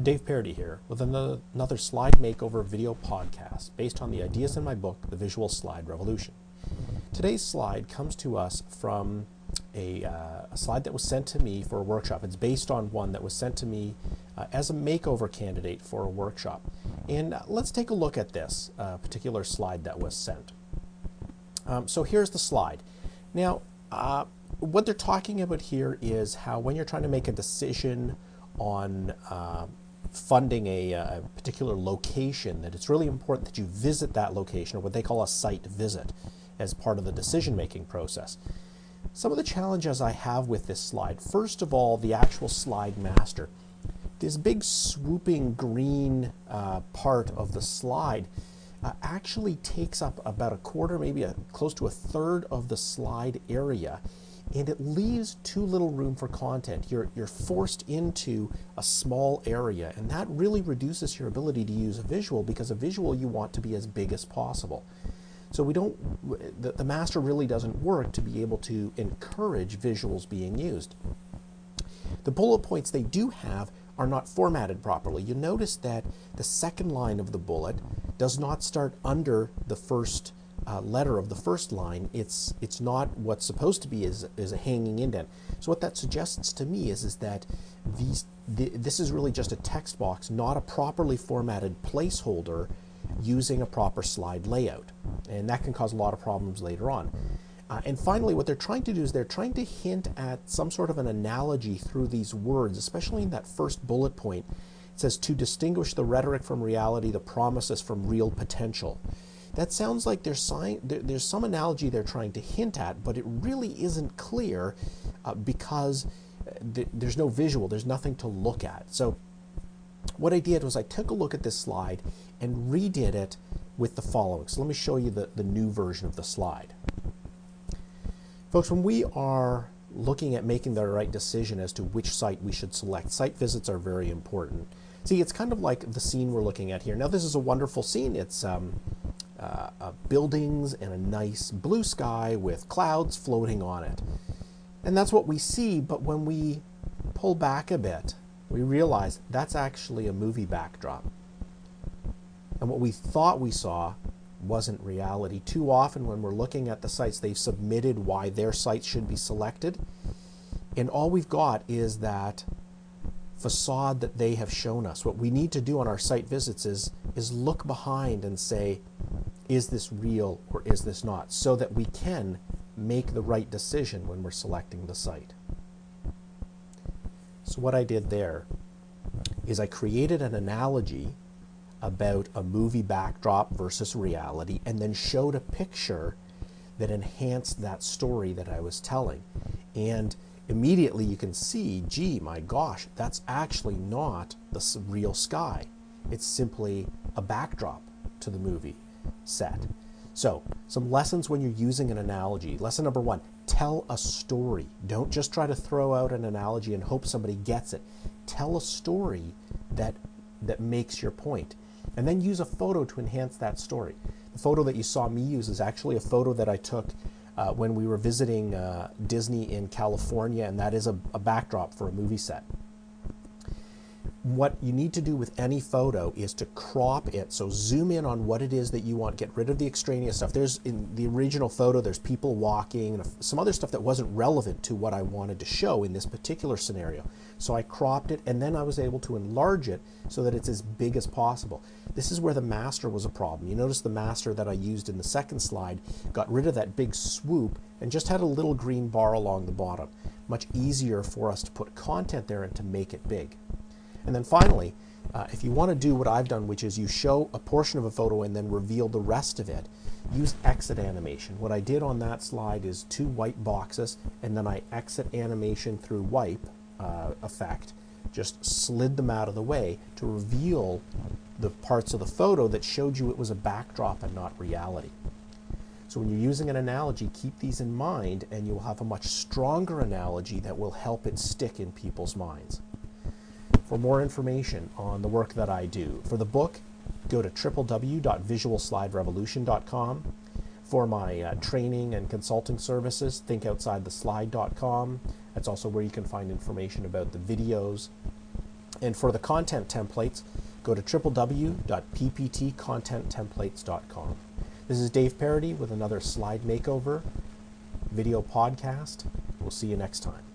Dave Parody here with another slide makeover video podcast based on the ideas in my book, The Visual Slide Revolution. Today's slide comes to us from a slide that was sent to me for a workshop. It's based on one that was sent to me as a makeover candidate for a workshop. And let's take a look at this particular slide that was sent. So here's the slide. Now, what they're talking about here is how when you're trying to make a decision on funding a particular location, that it's really important that you visit that location, or what they call a site visit, as part of the decision-making process. Some of the challenges I have with this slide, first of all, the actual slide master. This big swooping green part of the slide actually takes up about a quarter, maybe close to a third of the slide area, and it leaves too little room for content. You're forced into a small area, and that really reduces your ability to use a visual, because a visual you want to be as big as possible. So the master really doesn't work to be able to encourage visuals being used. The bullet points they do have are not formatted properly. You notice that the second line of the bullet does not start under the first letter of the first line. It's not what's supposed to be is a hanging indent. So what that suggests to me is that this is really just a text box, not a properly formatted placeholder using a proper slide layout. And that can cause a lot of problems later on. And finally, what they're trying to do is they're trying to hint at some sort of an analogy through these words, especially in that first bullet point. It says, to distinguish the rhetoric from reality, the promises from real potential. That sounds like there's some analogy they're trying to hint at, but it really isn't clear because there's no visual, there's nothing to look at. So what I did was I took a look at this slide and redid it with the following. So let me show you the new version of the slide. Folks, when we are looking at making the right decision as to which site we should select, site visits are very important. See, it's kind of like the scene we're looking at here. Now, this is a wonderful scene. It's buildings and a nice blue sky with clouds floating on it. And that's what we see, but when we pull back a bit, we realize that's actually a movie backdrop. And what we thought we saw wasn't reality. Too often when we're looking at the sites, they've submitted why their sites should be selected, and all we've got is that facade that they have shown us. What we need to do on our site visits is look behind and say, is this real or is this not, so that we can make the right decision when we're selecting the site. So what I did there is I created an analogy about a movie backdrop versus reality, and then showed a picture that enhanced that story that I was telling. And immediately you can see, gee, my gosh, that's actually not the real sky. It's simply a backdrop to the movie set. So, some lessons when you're using an analogy. Lesson number one, tell a story. Don't just try to throw out an analogy and hope somebody gets it. Tell a story that makes your point. And then use a photo to enhance that story. The photo that you saw me use is actually a photo that I took when we were visiting Disney in California, and that is a backdrop for a movie set. What you need to do with any photo is to crop it, so zoom in on what it is that you want, get rid of the extraneous stuff. In the original photo, there's people walking and some other stuff that wasn't relevant to what I wanted to show in this particular scenario. So I cropped it, and then I was able to enlarge it so that it's as big as possible. This is where the master was a problem. You notice the master that I used in the second slide got rid of that big swoop and just had a little green bar along the bottom. Much easier for us to put content there and to make it big. And then finally, if you want to do what I've done, which is you show a portion of a photo and then reveal the rest of it, use exit animation. What I did on that slide is 2 white boxes, and then I exit animation through wipe effect, just slid them out of the way to reveal the parts of the photo that showed you it was a backdrop and not reality. So when you're using an analogy, keep these in mind, and you'll have a much stronger analogy that will help it stick in people's minds. For more information on the work that I do, for the book, go to www.visualsliderevolution.com. For my training and consulting services, ThinkOutsideTheSlide.com. That's also where you can find information about the videos And for the content templates, go to www.pptcontenttemplates.com. This is Dave Parody with another Slide Makeover video podcast. We'll see you next time.